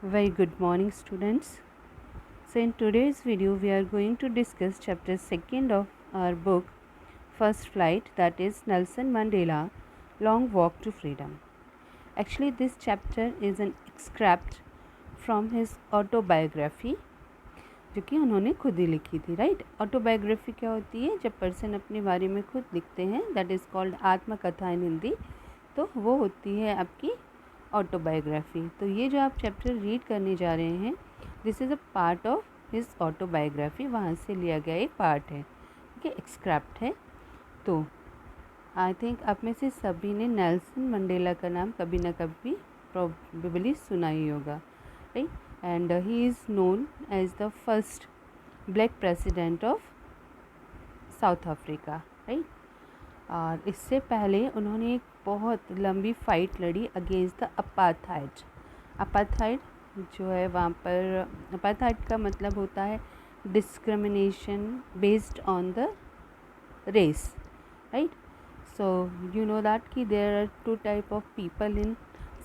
Very good morning, students. So, in today's video, we are going to discuss chapter 2nd of our book, First Flight, that is Nelson Mandela Long Walk to Freedom. Actually, this chapter is an extract from his autobiography, जो कि उन्होंने खुद ही लिखी थी, right. Autobiography क्या होती है? जब पर्सन अपने बारे में खुद लिखते हैं, दैट इज़ कॉल्ड आत्मकथा इन हिंदी। तो वो होती है आपकी ऑटोबायोग्राफी। तो ये जो आप चैप्टर रीड करने जा रहे हैं, this is a part of his autobiography. वहाँ से लिया गया एक पार्ट है, ठीक है, एक्सक्रैप्ट है। तो आई थिंक आप में से सभी ने नेल्सन मंडेला का नाम कभी ना कभी प्रोबेबली सुना ही होगा, right. And he is known as the first black president of South Africa, right. और इससे पहले उन्होंने एक बहुत लंबी फ़ाइट लड़ी अगेंस्ट द अपार्थाइड। अपार्थाइड जो है, वहाँ पर अपार्थाइड का मतलब होता है discrimination based on the race, right. So you know that कि there are two type of people in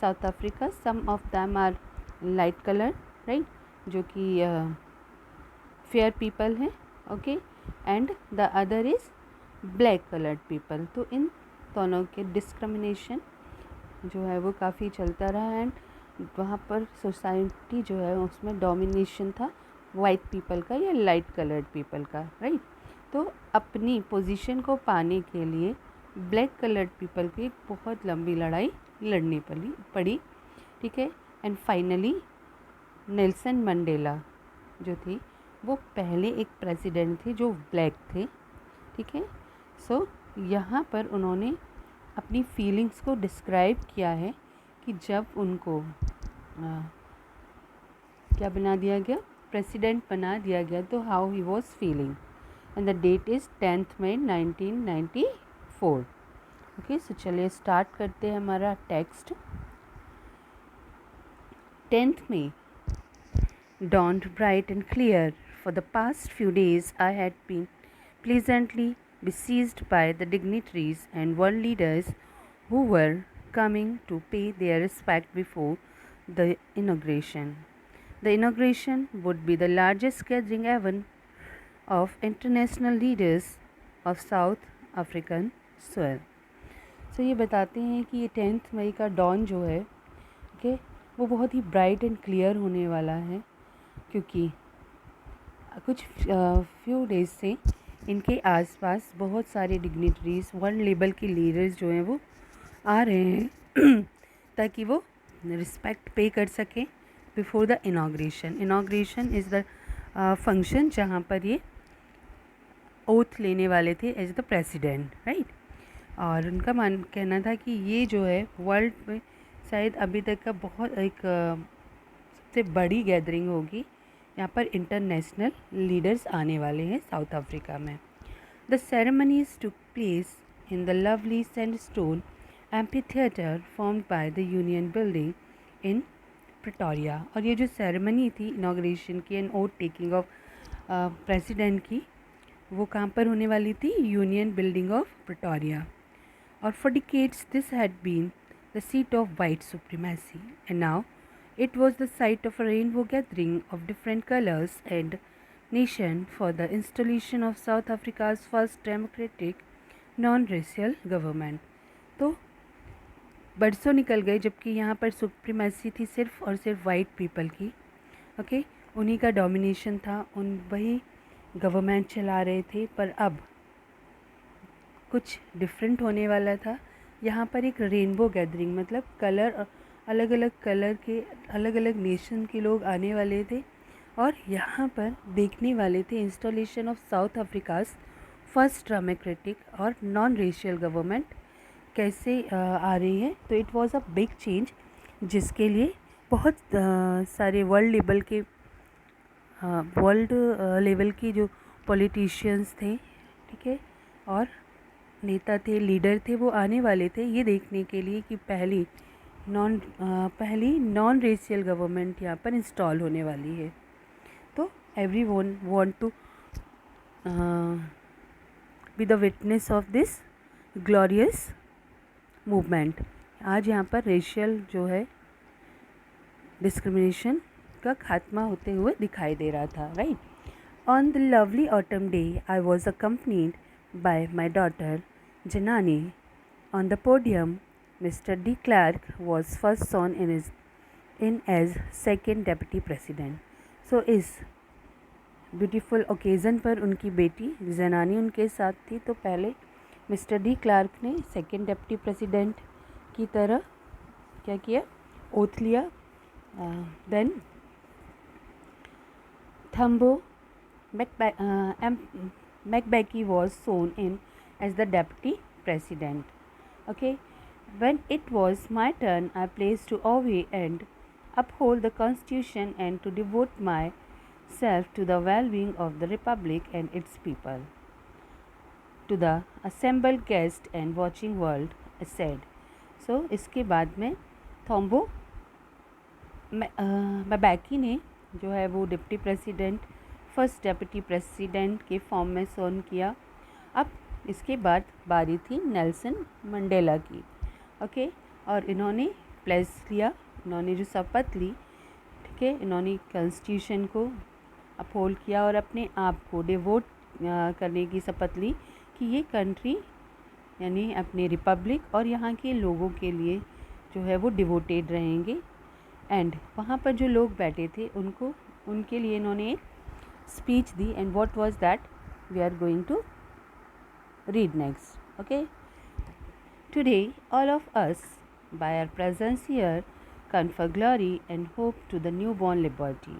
South Africa. Some of them are light colour, right, जो कि फेयर पीपल हैं, okay, and the other is black coloured people. तो इन दोनों के discrimination जो है वो काफ़ी चलता रहा। एंड वहाँ पर सोसाइटी जो है उसमें डोमिनेशन था वाइट पीपल का या लाइट कलर्ड पीपल का, राइट। तो अपनी पोजीशन को पाने के लिए ब्लैक कलर्ड पीपल की एक बहुत लंबी लड़ाई लड़नी पड़ी, ठीक है। एंड फाइनली नेल्सन मंडेला जो थी वो पहले एक प्रेसिडेंट थे जो ब्लैक थे, ठीक है। सो यहाँ पर उन्होंने अपनी फीलिंग्स को डिस्क्राइब किया है कि जब उनको क्या बना दिया गया, प्रेसिडेंट बना दिया गया, तो how he was feeling. And the date is 10 May 1994। Okay, so चलिए स्टार्ट करते हैं हमारा text. 10th May dawned bright and clear. For the past few days I had been pleasantly besieged by the dignitaries and world leaders who were coming to pay their respect before the inauguration. The inauguration would be the largest gathering ever of international leaders of South African soil. So ये बताते हैं कि ये 10th मई का don जो है, okay, वो बहुत ही ब्राइट एंड क्लियर होने वाला है, क्योंकि कुछ फ्यू डेज से इनके आसपास बहुत सारे डिग्निटरीज, वर्ल्ड लेवल के लीडर्स जो हैं वो आ रहे हैं ताकि वो रिस्पेक्ट पे कर सकें before the inauguration. Inauguration is the function जहाँ पर ये ओथ लेने वाले थे एज द प्रेसिडेंट, राइट। और उनका कहना था कि ये जो है वर्ल्ड में शायद अभी तक का बहुत एक सबसे बड़ी गैदरिंग होगी। यहाँ पर इंटरनेशनल लीडर्स आने वाले हैं साउथ अफ्रीका में। The ceremonies took place in the lovely sandstone amphitheatre formed by the union building in Pretoria. और ये जो सेरेमनी थी इनाग्रेशन की and oath taking of president की, वो कहाँ पर होने वाली थी? Union building of Pretoria. और for decades this had been the seat of white supremacy, and now it was the site of a rainbow gathering of different colors and nation for the installation of South Africa's first democratic non-racial government. तो बरसों निकल गए जबकि यहाँ पर supremacy थी सिर्फ और सिर्फ वाइट पीपल की, ओके, उन्हीं का डोमिनेशन था, उन वही गवर्नमेंट चला रहे थे। पर अब कुछ डिफरेंट होने वाला था। यहाँ पर एक रेनबो गैदरिंग, मतलब कलर, अलग अलग कलर के अलग अलग नेशन के लोग आने वाले थे और यहाँ पर देखने वाले थे installation of south Africa's first democratic और नॉन रेशियल गवर्नमेंट कैसे आ रही है। तो it was a big change जिसके लिए बहुत सारे वर्ल्ड लेवल की जो पॉलिटिशियंस थे, ठीक है, और नेता थे, लीडर थे, वो आने वाले थे ये देखने के लिए कि पहली नॉन रेशियल गवर्नमेंट यहाँ पर इंस्टॉल होने वाली है। तो everyone want to be the witness of this glorious movement. आज यहाँ पर रेशियल जो है डिस्क्रिमिनेशन का खात्मा होते हुए दिखाई दे रहा था, right. On the lovely autumn day I was accompanied by my daughter Zenani. On the podium mister de Klerk was first sworn in as second deputy president. So इस ब्यूटीफुल ओकेज़न पर उनकी बेटी जनानी उनके साथ थी. तो पहले मिस्टर डी क्लार्क ने सेकेंड डेप्यूटी प्रेसिडेंट की तरह क्या किया, ओथ लिया. Then Thabo McBacky was sworn in as the deputy president. Okay, when it was my turn, I pledged to obey and uphold the Constitution and to devote myself to the well-being of the Republic and its people. To the assembled guest and watching world, I said. So इसके बाद में थॉम्बो मैबैकी ने जो है वो deputy president, first deputy president के form में सोन किया. अब इसके बाद बारी थी नेल्सन मंडेला की. ओके, और इन्होंने प्लेज लिया, इन्होंने जो शपथ ली, ठीक है, इन्होंने कॉन्स्टिट्यूशन को अपहोल्ड किया और अपने आप को डिवोट करने की शपथ ली कि ये कंट्री यानी अपने रिपब्लिक और यहाँ के लोगों के लिए जो है वो डिवोटेड रहेंगे. एंड वहाँ पर जो लोग बैठे थे उनके लिए इन्होंने एक स्पीच दी. And what was that we are going to read next. Okay, today all of us by our presence here confer glory and hope to the newborn liberty.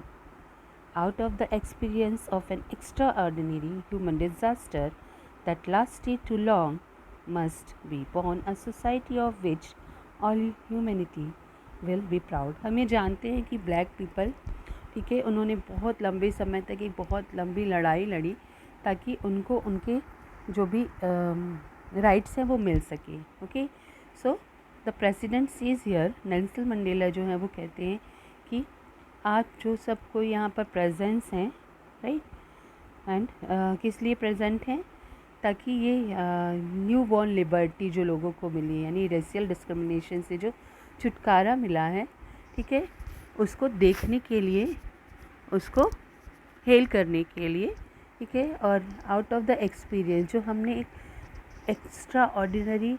Out of the experience of an extraordinary human disaster that lasted too long must be born a society of which all humanity will be proud. हम ये जानते हैं कि black people, ठीक है, उन्होंने बहुत लंबे समय तक एक बहुत लंबी लड़ाई लड़ी ताकि उनको उनके जो भी राइट्स हैं वो मिल सके. Okay, so the president sees here, Nelson Mandela जो है वो कहते हैं कि आप जो सब कोई यहाँ पर प्रेजेंस हैं, राइट, एंड किस लिए प्रेजेंट हैं, ताकि ये न्यू बॉर्न लिबर्टी जो लोगों को मिली, यानी रेशियल डिस्क्रिमिनेशन से जो छुटकारा मिला है, ठीक है, उसको देखने के लिए, उसको हेल करने के लिए, ठीक है. और आउट ऑफ द एक्सपीरियंस जो हमने एक एक्स्ट्रा ऑर्डिनरी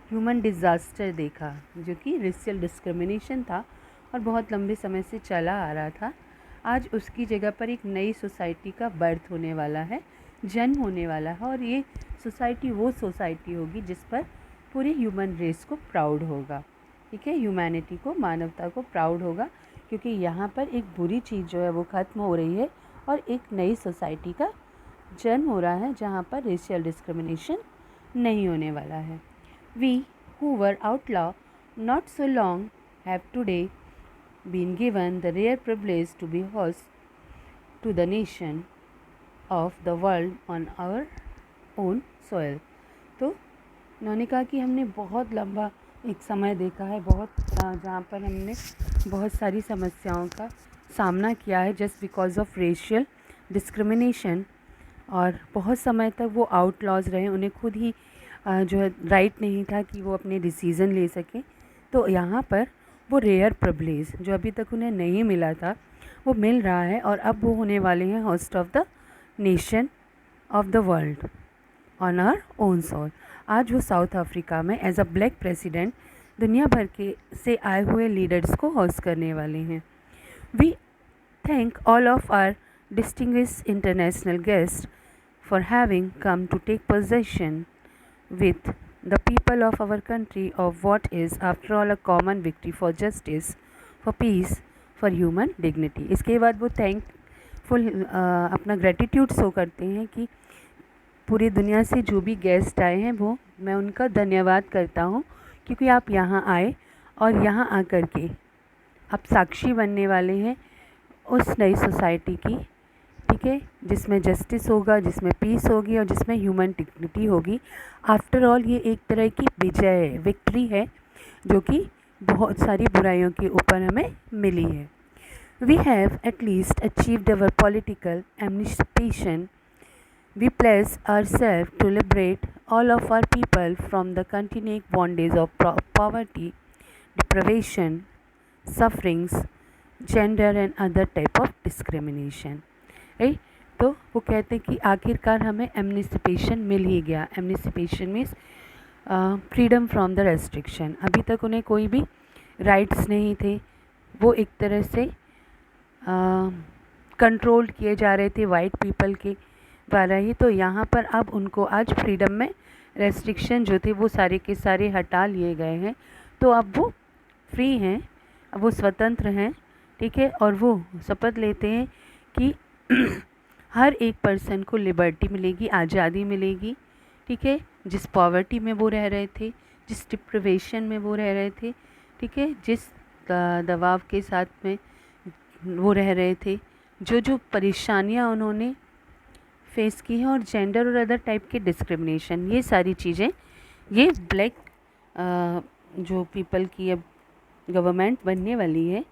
ह्यूमन डिज़ास्टर देखा जो कि रेशियल डिस्क्रिमिनेशन था और बहुत लंबे समय से चला आ रहा था, आज उसकी जगह पर एक नई सोसाइटी का बर्थ होने वाला है, जन्म होने वाला है. और ये सोसाइटी वो सोसाइटी होगी जिस पर पूरे ह्यूमन रेस को प्राउड होगा, ठीक है, ह्यूमैनिटी को, मानवता को प्राउड होगा, क्योंकि यहाँ पर एक बुरी चीज़ जो है वो ख़त्म हो रही है और एक नई सोसाइटी का जन्म हो रहा है जहाँ पर रेशियल डिस्क्रिमिनेशन नहीं होने वाला है. We who were outlawed not so long have today been given the rare privilege to be host to the nation of the world on our own soil. तो उन्होंने कहा कि हमने बहुत लंबा एक समय देखा है, जहाँ पर हमने बहुत सारी समस्याओं का सामना किया है just because of racial discrimination. और बहुत समय तक वो आउटलॉज रहे, उन्हें खुद ही जो है राइट नहीं था कि वो अपने डिसीज़न ले सकें. तो यहाँ पर वो रेयर प्रिविलेज जो अभी तक उन्हें नहीं मिला था वो मिल रहा है और अब वो होने वाले हैं host of the nation of the world on our own soil. आज वो साउथ अफ्रीका में एज अ ब्लैक प्रेसिडेंट दुनिया भर के से आए हुए लीडर्स को होस्ट करने वाले हैं. We thank all of our distinguished international guest for having come to take possession with the people of our country of what is after all a common victory for justice, for peace, for human dignity. इसके बाद वो thankful अपना gratitude show करते हैं कि पूरी दुनिया से जो भी गेस्ट आए हैं वो मैं उनका धन्यवाद करता हूँ क्योंकि आप यहाँ आए और यहाँ आकर के आप साक्षी बनने वाले हैं उस नई सोसाइटी की, ठीक है, जिसमें जस्टिस होगा, जिसमें पीस होगी और जिसमें ह्यूमन डिग्निटी होगी. आफ्टर ऑल ये एक तरह की विजय है, विक्ट्री है जो कि बहुत सारी बुराइयों के ऊपर हमें मिली है. We have at least achieved our political emancipation. We place our self to liberate all of our people from the continuing bondage of poverty, deprivation, sufferings gender and other type of discrimination. Right, तो वो कहते हैं कि आखिरकार हमें एमनिसिपेशन मिल ही गया। Emancipation means freedom from the restriction. अभी तक उन्हें कोई भी राइट्स नहीं थे, वो एक तरह से कंट्रोल किए जा रहे थे वाइट पीपल के द्वारा ही। तो यहाँ पर अब उनको आज फ्रीडम में रेस्ट्रिक्शन जो थे वो सारे के सारे हटा लिए गए हैं। तो अब वो फ्री हैं, अब वो स्वतंत्र हैं, ठीक है। और वो शपथ लेते हैं कि हर एक पर्सन को लिबर्टी मिलेगी, आज़ादी मिलेगी, ठीक है। जिस पॉवर्टी में वो रह रहे थे, जिस डिप्रिवेशन में वो रह रहे थे, ठीक है, जिस दबाव के साथ में वो रह रहे थे, जो जो परेशानियां उन्होंने फेस की हैं, और जेंडर और अदर टाइप के डिस्क्रिमिनेशन, ये सारी चीज़ें ये ब्लैक जो पीपल की अब गवर्नमेंट बनने वाली है,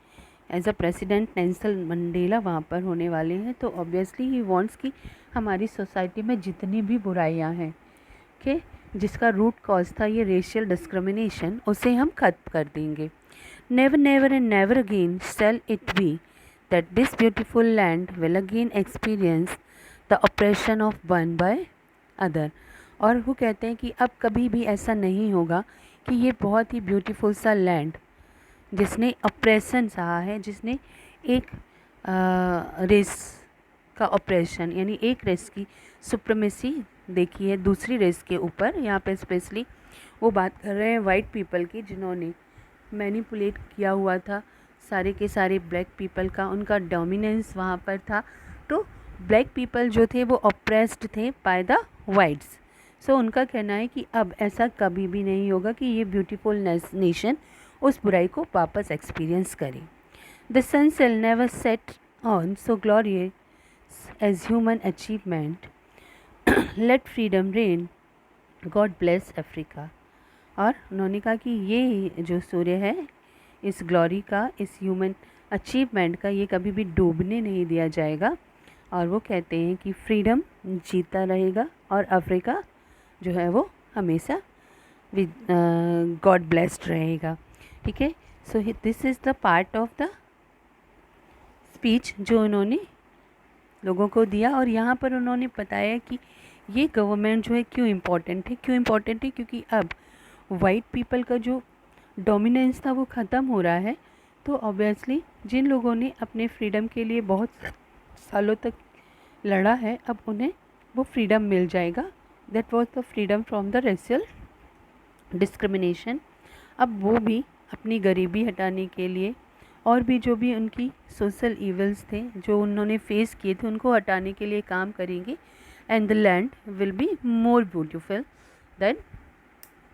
as a president Nelson Mandela वहाँ पर होने वाले हैं। तो ऑब्वियसली ही वांट्स कि हमारी सोसाइटी में जितनी भी बुराइयाँ हैं के जिसका रूट कॉज था ये रेशियल डिस्क्रिमिनेशन, उसे हम खत्म कर देंगे। Never never and never again shall it be that this beautiful land will again experience the oppression of one by other. और वो कहते हैं कि अब कभी भी ऐसा नहीं होगा कि ये बहुत ही ब्यूटीफुल सा लैंड जिसने ऑपरेशन सहा है, जिसने एक रेस का ऑपरेशन यानी एक रेस की सुप्रीमेसी देखी है दूसरी रेस के ऊपर। यहाँ पे स्पेशली वो बात कर रहे हैं वाइट पीपल की, जिन्होंने मैनिपुलेट किया हुआ था सारे के सारे ब्लैक पीपल का, उनका डोमिनेंस वहाँ पर था। तो ब्लैक पीपल जो थे वो ऑप्रेस्ड थे बाय द वाइट्स। सो उनका कहना है कि अब ऐसा कभी भी नहीं होगा कि ये ब्यूटीफुल नेशन उस बुराई को वापस एक्सपीरियंस करे। The sun shall never set on so glorious as human achievement, let freedom reign, God bless Africa. और उन्होंने कहा कि ये जो सूर्य है इस ग्लोरी का, इस ह्यूमन अचीवमेंट का, ये कभी भी डूबने नहीं दिया जाएगा। और वो कहते हैं कि फ्रीडम जीता रहेगा और अफ्रीका जो है वो हमेशा गॉड ब्लेस्ड रहेगा, ठीक है। So this is the part of the speech जो उन्होंने लोगों को दिया। और यहाँ पर उन्होंने बताया कि ये गवर्नमेंट जो है क्यों इम्पोर्टेंट है। क्यों इम्पोर्टेंट है? क्योंकि अब वाइट पीपल का जो डोमिनेंस था वो ख़त्म हो रहा है। तो ऑब्वियसली जिन लोगों ने अपने फ्रीडम के लिए बहुत सालों तक लड़ा है, अब उन्हें वो फ्रीडम मिल जाएगा। That was the freedom from the racial discrimination. अब वो भी अपनी गरीबी हटाने के लिए और भी जो भी उनकी सोशल इवल्स थे जो उन्होंने फेस किए थे उनको हटाने के लिए काम करेंगे। And the land will be more beautiful then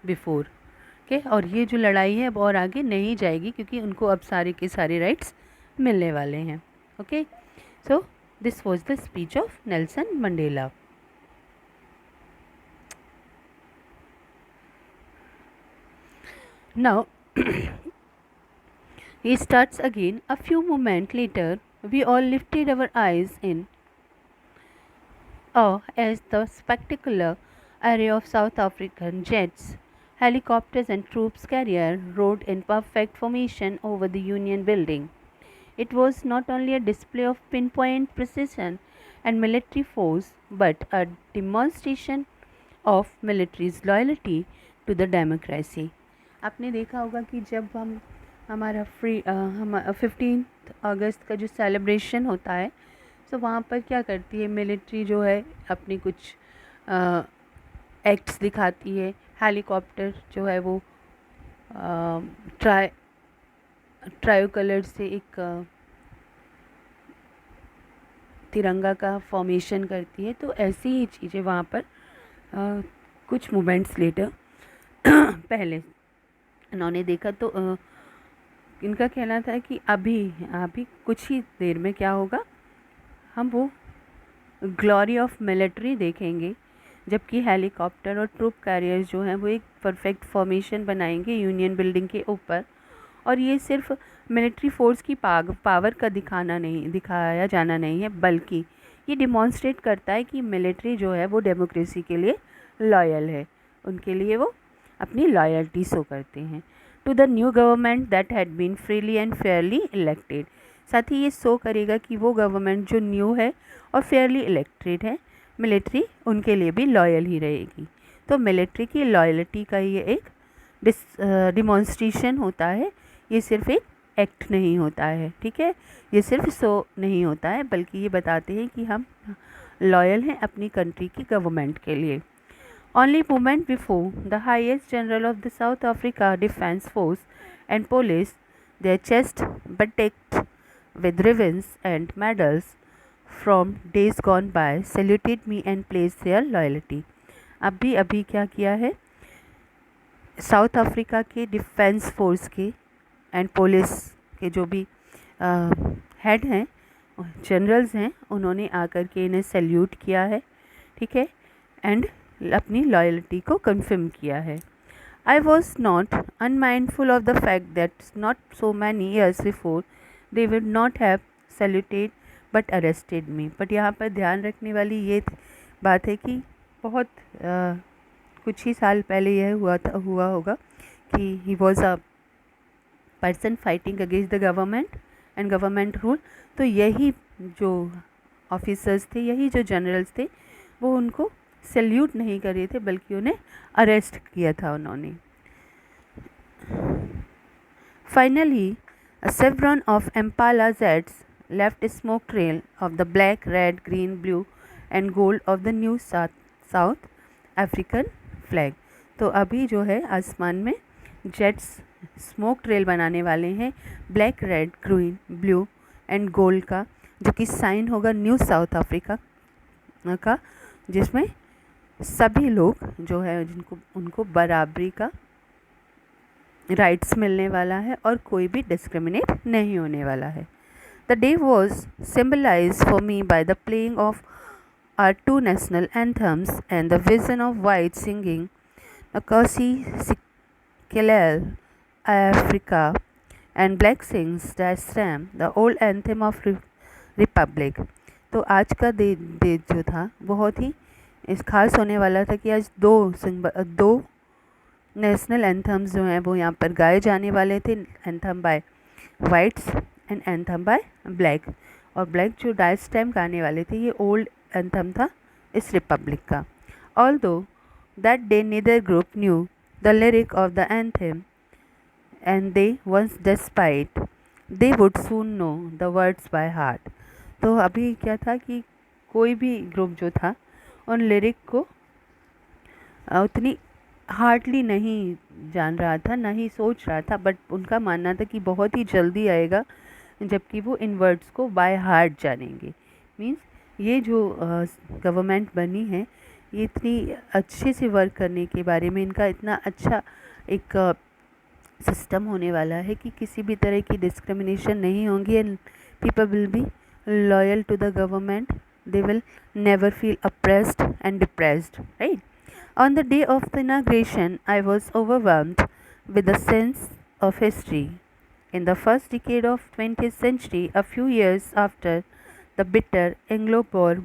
before. Okay, और ये जो लड़ाई है अब और आगे नहीं जाएगी क्योंकि उनको अब सारे के सारे राइट्स मिलने वाले हैं। Okay, so this was the speech of Nelson Mandela. Now he starts again. A few moments later, we all lifted our eyes in awe as the spectacular array of South African jets, helicopters, and troops carrier rode in perfect formation over the Union building. It was not only a display of pinpoint precision and military force, but a demonstration of military's loyalty to the democracy. आपने देखा होगा कि जब हम हमारा 15 अगस्त का जो celebration होता है तो वहाँ पर क्या करती है मिलिट्री जो है अपनी कुछ एक्ट्स दिखाती है। हेलीकॉप्टर जो है वो ट्रायो कलर से एक तिरंगा का फॉर्मेशन करती है। तो ऐसी ही चीज़ें वहाँ पर कुछ मोमेंट्स लेटर पहले उन्होंने देखा। तो इनका कहना था कि अभी कुछ ही देर में क्या होगा, हम वो ग्लोरी ऑफ मिलिट्री देखेंगे, जबकि हेलीकॉप्टर और ट्रूप कैरियर्स जो हैं वो एक परफेक्ट फॉर्मेशन बनाएंगे यूनियन बिल्डिंग के ऊपर। और ये सिर्फ मिलिट्री फोर्स की पावर का दिखाया जाना नहीं है, बल्कि ये डिमॉन्स्ट्रेट करता है कि मिलिट्री जो है वो डेमोक्रेसी के लिए लॉयल है, उनके लिए वो अपनी लॉयल्टी शो करते हैं। To the new government that had been freely and fairly elected. साथ ही ये शो करेगा कि वो गवर्नमेंट जो न्यू है और फेयरली इलेक्टेड है, मिलिट्री उनके लिए भी लॉयल ही रहेगी। तो मिलिट्री की लॉयल्टी का ये एक डिमॉन्स्ट्रेशन होता है, ये सिर्फ एक एक्ट नहीं होता है, ठीक है, ये सिर्फ शो नहीं होता है, बल्कि ये बताते हैं कि हम लॉयल हैं अपनी कंट्री की गवर्नमेंट के लिए। Only moment before, the highest general of the South Africa Defence Force and police, their chests bedecked with ribbons and medals from days gone by, saluted me and placed their loyalty. अभी क्या किया है, south Africa के defence force के and police के जो भी head हैं, जनरल्स हैं, उन्होंने आकर के इन्हें सैल्यूट किया है, ठीक है, एंड अपनी लॉयल्टी को कंफर्म किया है। आई was not unmindful of the fact that not so many years before they would not have saluted but arrested me. But यहाँ पर ध्यान रखने वाली ये बात है कि बहुत कुछ ही साल पहले यह हुआ होगा कि he was a person fighting against the government and government rule. तो यही जो ऑफिसर्स थे, यही जो जनरल्स थे, वो उनको सैल्यूट नहीं कर रहे थे, बल्कि उन्हें अरेस्ट किया था उन्होंने। Finally a chevron of Impala Zs left a smoke trail of the black, red, green, blue and gold of the new South African flag। तो अभी जो है आसमान में जेट्स स्मोक ट्रेल बनाने वाले हैं black, red, green, blue and gold का, जो कि साइन होगा न्यू साउथ अफ्रीका का, जिसमें सभी लोग जो है उनको बराबरी का राइट्स मिलने वाला है और कोई भी डिस्क्रिमिनेट नहीं होने वाला है। The day was symbolize for me by the playing of our two national anthems and the vision of white singing Nkosi Sikelel Africa and black sings the Stem the old anthem of republic. तो आज का day जो था बहुत ही इस खास होने वाला था कि आज दो नेशनल एंथम्स जो हैं वो यहाँ पर गाए जाने वाले थे, anthem by whites and anthem by black. और ब्लैक जो डाइस टाइम गाने वाले थे, ये ओल्ड एंथम था इस रिपब्लिक का। Although that day neither group knew the lyric of the anthem and they once despite they would soon know the words by heart. तो अभी क्या था कि कोई भी ग्रुप जो था उन लिरिक को उतनी हार्डली नहीं जान रहा था, ना ही सोच रहा था, बट उनका मानना था कि बहुत ही जल्दी आएगा जबकि वो इन वर्ड्स को बाय हार्ट जानेंगे। मींस ये जो गवर्नमेंट बनी है, ये इतनी अच्छे से वर्क करने के बारे में इनका इतना अच्छा एक सिस्टम होने वाला है कि किसी भी तरह की डिस्क्रिमिनेशन नहीं होंगी and people will be loyal to the government, they will never feel oppressed and depressed, right? On the day of the inauguration, I was overwhelmed with a sense of history. In the first decade of 20th century, a few years after the bitter Anglo-Boer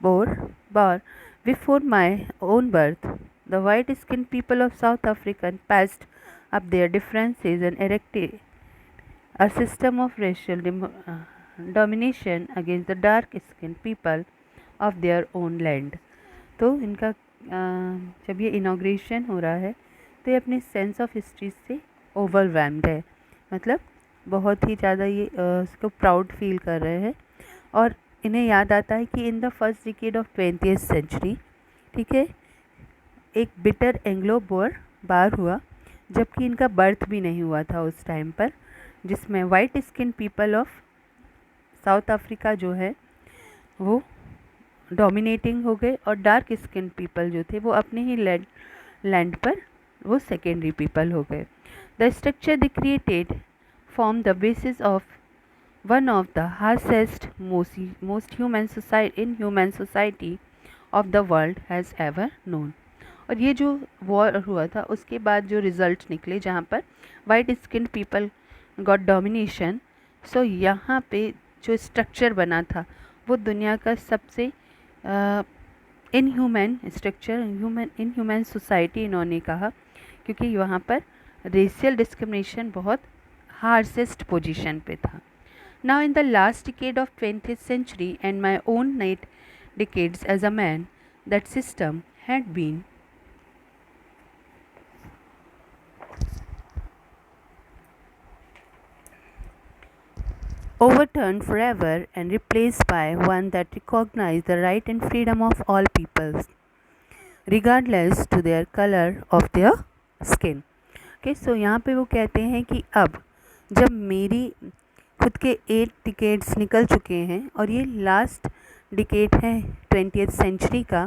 War, before my own birth, the white-skinned people of South Africa patched up their differences and erected a system of racial domination against the dark skinned people of their own land। तो इनका जब ये inauguration हो रहा है तो ये अपने सेंस ऑफ हिस्ट्री से ओवरवेल्म्ड है, मतलब बहुत ही ज़्यादा ये उसको प्राउड फील कर रहे हैं। और इन्हें याद आता है कि in the first decade of 20th century, ठीक है, एक बिटर एंग्लो बोर बार हुआ जबकि इनका बर्थ भी नहीं हुआ था उस टाइम पर, जिसमें white skin people of South Africa जो है वो डोमिनेटिंग हो गए और डार्क स्किन पीपल जो थे वो अपने ही लैंड पर वो सेकेंडरी पीपल हो गए। The structure the created form the basis of one of the harshest most human society of the world has ever known. और ये जो वॉर हुआ था उसके बाद जो रिज़ल्ट निकले जहाँ पर white skin people got domination, so यहाँ पे जो स्ट्रक्चर बना था वो दुनिया का सबसे इनह्यूमन स्ट्रक्चर, इनह्यूमन सोसाइटी इन्होंने कहा, क्योंकि वहाँ पर रेशियल डिस्क्रिमिनेशन बहुत हार्सेस्ट पोजीशन पे था. Now in the last decade of 20th century and my own 8 decades as a man, that system had been overturned forever and replaced by one that recognized the right and freedom of all peoples, regardless to their color of their skin. Okay, so यहाँ पे वो कहते हैं कि अब जब मेरी खुद के 8 डिकेड्स निकल चुके हैं और ये लास्ट डिकेड है 20th सेंचुरी का,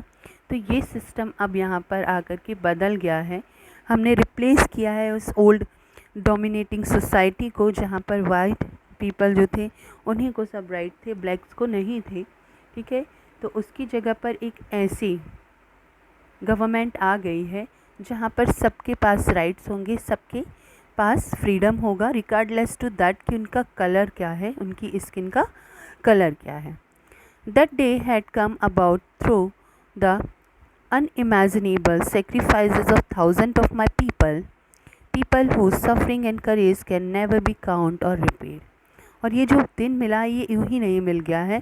तो ये सिस्टम अब यहाँ पर आकर के बदल गया है. हमने रिप्लेस किया है उस ओल्ड डोमिनेटिंग सोसाइटी को, जहाँ पर वाइट पीपल जो थे उन्हीं को सब राइट थे, ब्लैक्स को नहीं थे. ठीक है, तो उसकी जगह पर एक ऐसी गवर्नमेंट आ गई है जहाँ पर सबके पास राइट्स होंगे, सबके पास फ्रीडम होगा, रिगार्डलेस टू दैट कि उनका कलर क्या है, उनकी स्किन का कलर क्या है. That day had come about through the unimaginable sacrifices of thousands of my people whose suffering and courage can never be count or repaid. और ये जो दिन मिला ये यूँ ही नहीं मिल गया है,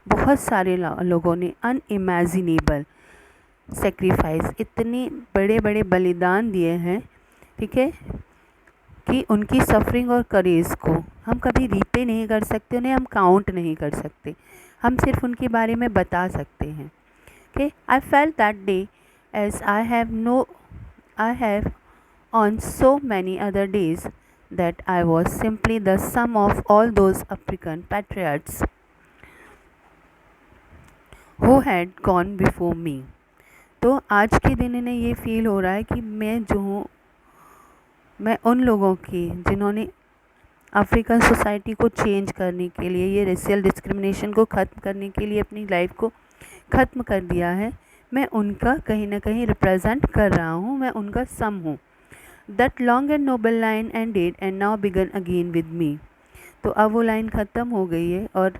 बहुत सारे लोगों ने अनइमेजिनेबल सेक्रीफाइस, इतने बड़े बड़े बलिदान दिए हैं, ठीक है, कि उनकी सफरिंग और करेज को हम कभी रीपे नहीं कर सकते, उन्हें हम काउंट नहीं कर सकते, हम सिर्फ उनके बारे में बता सकते हैं. Okay, I felt that day as I have on so many other days that I was simply the sum of all those African patriots who had gone before me. तो आज के दिन इन्हें ये फील हो रहा है कि मैं जो हूँ, मैं उन लोगों की जिन्होंने अफ्रीकन सोसाइटी को चेंज करने के लिए, ये रेशियल डिस्क्रिमिनेशन को ख़त्म करने के लिए अपनी लाइफ को ख़त्म कर दिया है, मैं उनका कहीं ना कहीं रिप्रेजेंट कर रहा हूँ, मैं उनका सम हूँ. That long and noble line ended and now began again with me. तो अब वो लाइन ख़त्म हो गई है और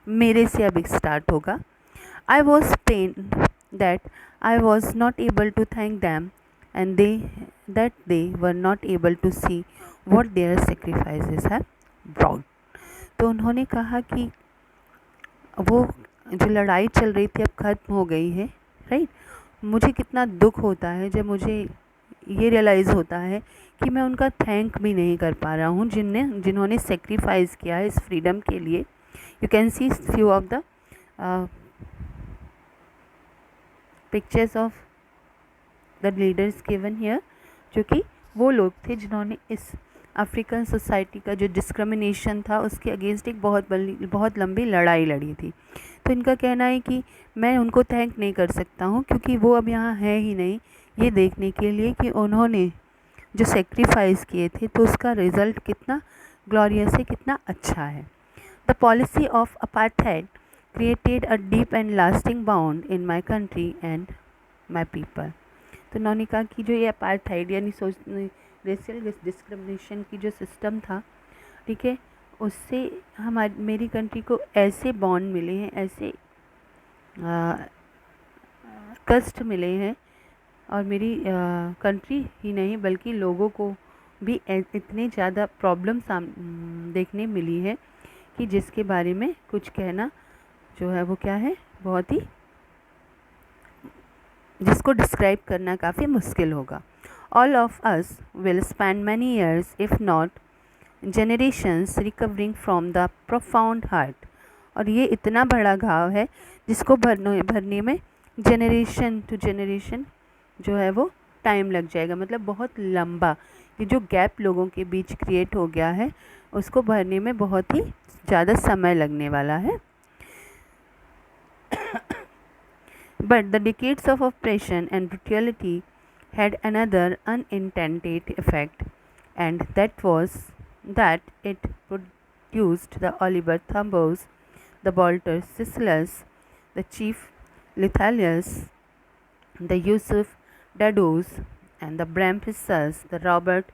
मेरे से अब स्टार्ट होगा. I was pain that I was not able to thank them and they were not able to see what their sacrifices have brought. तो उन्होंने कहा कि वो जो लड़ाई चल रही थी अब ख़त्म हो गई है, राइट. मुझे कितना दुख होता है जब मुझे ये रियलाइज़ होता है कि मैं उनका थैंक भी नहीं कर पा रहा हूँ जिन्होंने सेक्रीफाइस किया है इस फ्रीडम के लिए. You can see few of the pictures of the leaders given here, जो कि वो लोग थे जिन्होंने इस अफ्रीकन सोसाइटी का जो डिस्क्रिमिनेशन था उसके अगेंस्ट एक बहुत लंबी लड़ाई लड़ी थी. तो इनका कहना है कि मैं उनको थैंक नहीं कर सकता हूँ क्योंकि वो अब यहाँ है ही नहीं, ये देखने के लिए कि उन्होंने जो सेक्रीफाइस किए थे तो उसका रिज़ल्ट कितना ग्लोरियस है, कितना अच्छा है. The policy of apartheid created a deep and lasting bound in my country and my people. तो उन्होंने कहा कि जो ये अपार्थाइड यानी रेशियल डिस्क्रिमिनेशन की जो सिस्टम था, ठीक है, उससे मेरी कंट्री को ऐसे बॉन्ड मिले हैं, ऐसे कष्ट मिले हैं, और मेरी कंट्री ही नहीं बल्कि लोगों को भी इतने ज़्यादा प्रॉब्लम देखने मिली है कि जिसके बारे में कुछ कहना जो है वो क्या है, बहुत ही, जिसको डिस्क्राइब करना काफ़ी मुश्किल होगा. All of us will spend many years, if not generations, recovering from the profound hurt. और ये इतना बड़ा घाव है जिसको भरने में जनरेशन टू जनरेशन जो है वो टाइम लग जाएगा. मतलब बहुत लंबा ये जो गैप लोगों के बीच क्रिएट हो गया है उसको भरने में बहुत ही ज़्यादा समय लगने वाला है. But the decades of oppression and brutality had another unintended effect, and that was that it produced the Oliver Thambos, the Walter Sisselers, the Chief Lithalius, the Yusuf Dados, and the Bram Pissers, the Robert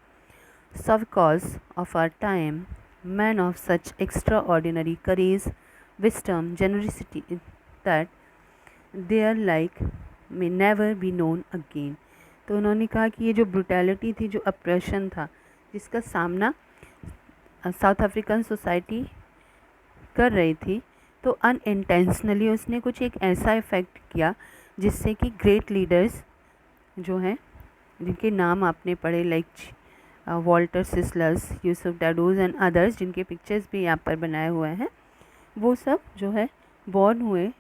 Savicos of our time, men of such extraordinary courage, wisdom, generosity that their like may never be known again. तो उन्होंने कहा कि ये जो brutality थी, जो oppression था, जिसका सामना साउथ अफ्रीकन सोसाइटी कर रही थी, तो अनइंटेंशनली उसने कुछ एक ऐसा इफ़ेक्ट किया जिससे कि ग्रेट लीडर्स जो हैं, जिनके नाम आपने पढ़े, like Walter Sisulus, Yusuf Dadoos and others, जिनके पिक्चर्स भी यहाँ पर बनाए हुए हैं, वो सब जो है बॉर्न हुए,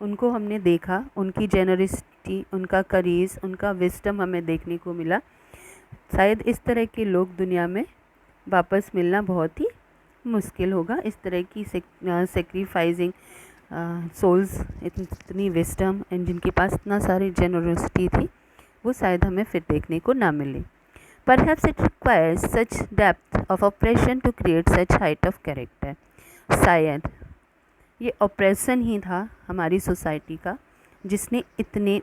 उनको हमने देखा, उनकी जेनरसिटी, उनका करेज, उनका विस्डम हमें देखने को मिला। शायद इस तरह के लोग दुनिया में वापस मिलना बहुत ही मुश्किल होगा। इस तरह की सेक्रीफाइसिंग सोल्स, इतनी विस्डम एंड जिनके पास इतना सारी जेनरसिटी थी, वो शायद हमें फिर देखने को ना मिले। Perhaps it requires such depth of oppression to create such height of character. शायद ये ऑपरेशन ही था हमारी सोसाइटी का जिसने इतने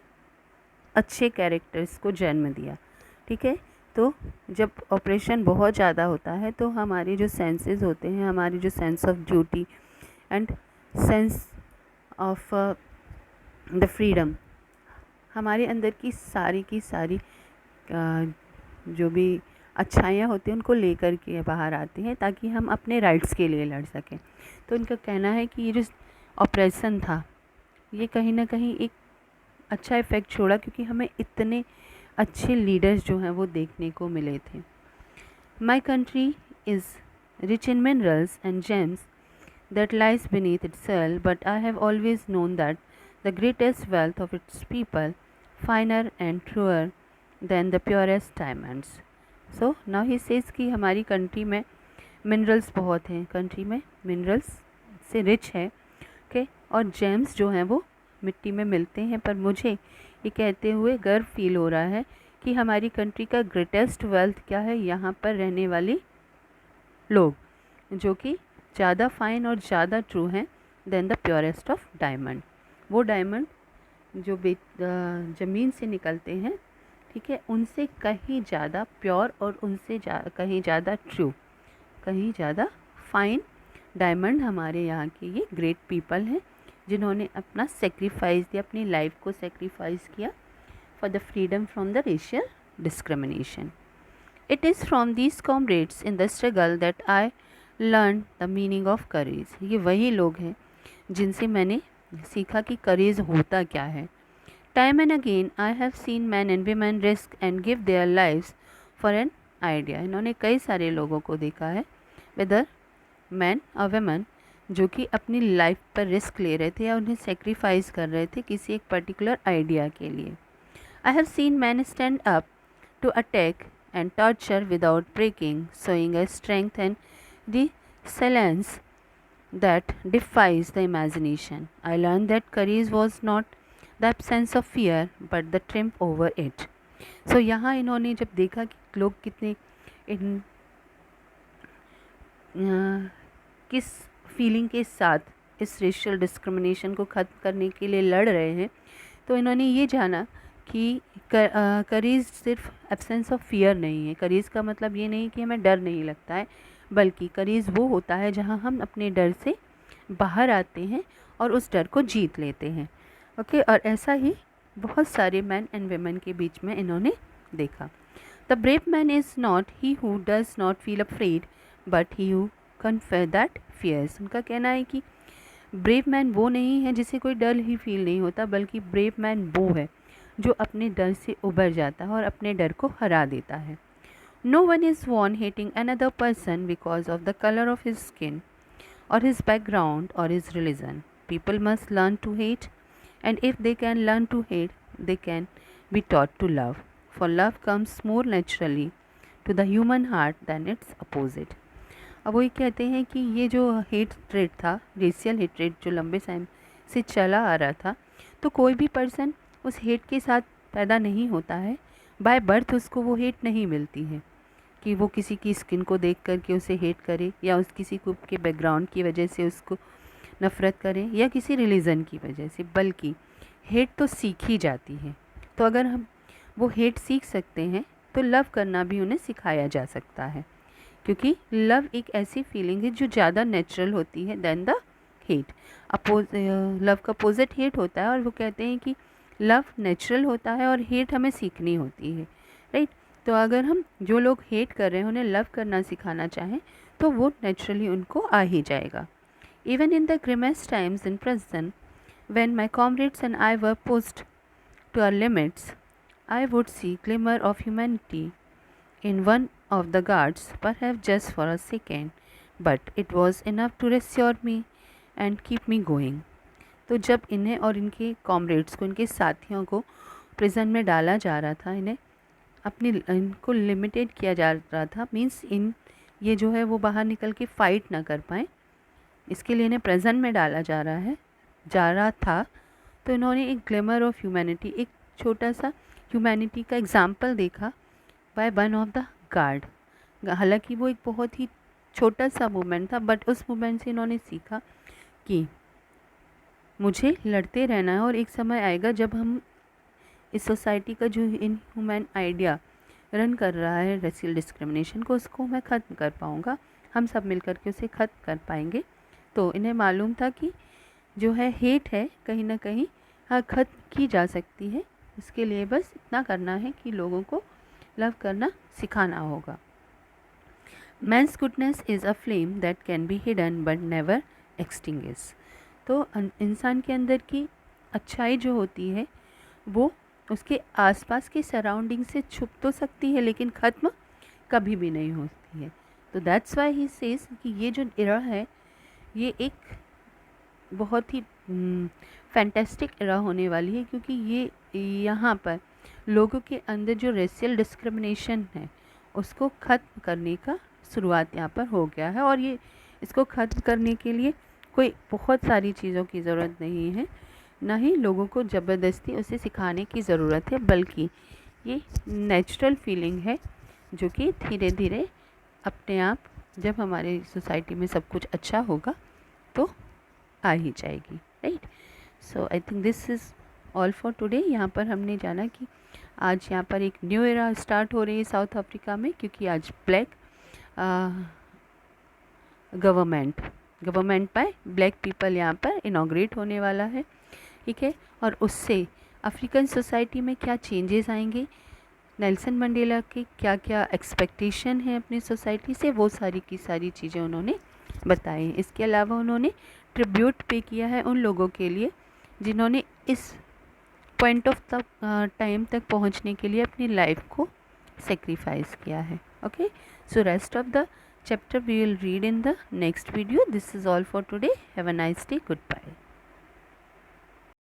अच्छे कैरेक्टर्स को जन्म दिया। ठीक है, तो जब ऑपरेशन बहुत ज़्यादा होता है तो हमारे जो सेंसेस होते हैं, हमारी जो sense of duty and sense of the freedom, हमारे अंदर की सारी जो भी अच्छाइयाँ होती हैं उनको लेकर के बाहर आती हैं ताकि हम अपने राइट्स के लिए लड़ सकें। तो उनका कहना है कि ये जो ऑपरेशन था ये कहीं ना कहीं एक अच्छा इफ़ेक्ट छोड़ा, क्योंकि हमें इतने अच्छे लीडर्स जो हैं वो देखने को मिले थे। My country is rich in minerals and James that lies beneath its soil, but I have always known that the greatest wealth of its people, finer and truer than the purest diamonds. So now he says कि हमारी country में minerals बहुत हैं, country में minerals से rich है, okay, और James जो हैं वो मिट्टी में मिलते हैं। पर मुझे ये कहते हुए गर्व फील हो रहा है कि हमारी कंट्री का ग्रेटेस्ट वेल्थ क्या है, यहाँ पर रहने वाली लोग, जो कि ज़्यादा फाइन और ज़्यादा ट्रू हैं than the purest of diamond. वो डायमंड जो ज़मीन से निकलते हैं, ठीक है, उनसे कहीं ज़्यादा प्योर और उनसे कहीं ज़्यादा ट्रू, कहीं ज़्यादा फाइन डायमंड हमारे यहाँ के ये ग्रेट पीपल हैं जिन्होंने अपना सेक्रीफाइस दिया, अपनी लाइफ को सेक्रीफाइस किया for the freedom from the racial discrimination. It is from these comrades in the struggle that I learn the meaning of courage. ये वही लोग हैं जिनसे मैंने सीखा कि करेज होता क्या है। Time and again I have seen man and women risk and give their lives for an idea. इन्होंने कई सारे लोगों को देखा है, वेदर मैन और वेमेन, जो कि अपनी लाइफ पर रिस्क ले रहे थे या उन्हें सेक्रीफाइस कर रहे थे किसी एक पर्टिकुलर आइडिया के लिए। I have seen man stand up to attack and torture without breaking, showing a strength and resilience that defies the imagination. I learned that courage was not the absence of fear but the triumph over it. So यहाँ इन्होंने जब देखा कि लोग कितने किस feeling के साथ इस रेशियल डिस्क्रिमिनेशन को ख़त्म करने के लिए लड़ रहे हैं, तो इन्होंने ये जाना कि करेज सिर्फ एब्सेंस ऑफ फियर नहीं है। करेज का मतलब ये नहीं कि हमें डर नहीं लगता है, बल्कि करेज वो होता है जहाँ हम अपने डर से बाहर आते हैं और उस डर को जीत लेते हैं। ओके, और ऐसा ही बहुत सारे मैन एंड वेमेन के बीच में इन्होंने देखा। The brave man is not he who does not feel afraid but he who confess that fears. उनका कहना है कि ब्रेव मैन वो नहीं है जिसे कोई डर ही फील नहीं होता, बल्कि ब्रेव मैन वो है जो अपने डर से उबर जाता है और अपने डर को हरा देता है। No one is born hating another person because of the color of his skin or his background or his religion. People must learn to hate, and if they can learn to hate, they can be taught to love. For love comes more naturally to the human heart than its opposite. अब वो ये कहते हैं कि ये जो hate trait था, racial hatred जो लंबे टाइम से चला आ रहा था, तो कोई भी पर्सन उस हेट के साथ पैदा नहीं होता है, बाय बर्थ उसको वो हेट नहीं मिलती है कि वो किसी की स्किन को देख कर के उसे हेट करे या उस किसी को के बैकग्राउंड की वजह से उसको नफ़रत करें या किसी रिलीजन की वजह से, बल्कि हेट तो सीखी जाती है। तो अगर हम वो हेट सीख सकते हैं तो लव करना भी उन्हें सिखाया जा सकता है, क्योंकि लव एक ऐसी फीलिंग है जो ज़्यादा नेचुरल होती है दैन द हेट। लव का अपोजिट हेट होता है, और वो कहते हैं कि लव नेचुरल होता है और हेट हमें सीखनी होती है, राइट। तो अगर हम जो लोग हेट कर रहे हैं उन्हें लव करना सिखाना चाहें तो वो नेचुरली उनको आ ही जाएगा. Even in the grimmest times in prison, when my comrades and I were pushed to our limits, I would see glimmer of humanity in one of the guards, perhaps just for a second, but it was enough to reassure me and keep me going. तो जब इन्हें और इनके comrades को, इनके साथियों को prison में डाला जा रहा था, इनको लिमिटेड किया जा रहा था, मीन्स ये जो है वो बाहर निकल के फ़ाइट ना कर पाएँ, इसके लिए इन्हें प्रिजन में डाला जा रहा था, तो इन्होंने एक ग्लिमर ऑफ ह्यूमैनिटी, एक छोटा सा ह्यूमैनिटी का एग्जाम्पल देखा by one of the guard. हालांकि वो एक बहुत ही छोटा सा मोमेंट था, बट उस मोमेंट से इन्होंने सीखा कि मुझे लड़ते रहना है और एक समय आएगा जब हम इस सोसाइटी का जो इनह्यूमन आइडिया रन कर रहा है, रेशियल डिस्क्रिमिनेशन को, उसको मैं ख़त्म कर पाऊँगा. हम सब मिलकर के उसे ख़त्म कर पाएंगे. तो इन्हें मालूम था कि जो है हेट है कहीं ना कहीं ख़त्म की जा सकती है. इसके लिए बस इतना करना है कि लोगों को लव करना सिखाना होगा. Man's goodness is a flame that can be hidden but never extinguish. तो इंसान के अंदर की अच्छाई जो होती है वो उसके आसपास के सराउंडिंग से छुप तो सकती है, लेकिन ख़त्म कभी भी नहीं होती है. तो दैट्स वाई ही सेज कि ये जो इरा है ये एक बहुत ही फैंटेस्टिक इरा होने वाली है, क्योंकि ये यहाँ पर लोगों के अंदर जो रेशियल डिस्क्रिमिनेशन है उसको ख़त्म करने का शुरुआत यहाँ पर हो गया है. और ये इसको ख़त्म करने के लिए कोई बहुत सारी चीज़ों की ज़रूरत नहीं है, ना ही लोगों को ज़बरदस्ती उसे सिखाने की ज़रूरत है, बल्कि ये नेचुरल फीलिंग है जो कि धीरे धीरे अपने आप जब हमारे सोसाइटी में सब कुछ अच्छा होगा तो आ ही जाएगी. Right. So I think this is all for today. यहाँ पर हमने जाना कि आज यहाँ पर एक न्यू एरा स्टार्ट हो रही है साउथ अफ्रीका में, क्योंकि आज black government by black people यहाँ पर इनॉग्रेट होने वाला है. ठीक है. और उससे अफ्रीकन सोसाइटी में क्या चेंजेस आएंगे, नेल्सन मंडेला के क्या क्या एक्सपेक्टेशन है अपनी सोसाइटी से, वो सारी की सारी चीज़ें उन्होंने बताई. इसके अलावा उन्होंने ट्रिब्यूट पे किया है उन लोगों के लिए जिन्होंने इस पॉइंट ऑफ टाइम तक पहुंचने के लिए अपनी लाइफ को सेक्रीफाइस किया है. Okay. So rest of the chapter we will read in the next video. This is all for today. Have a nice day. Goodbye.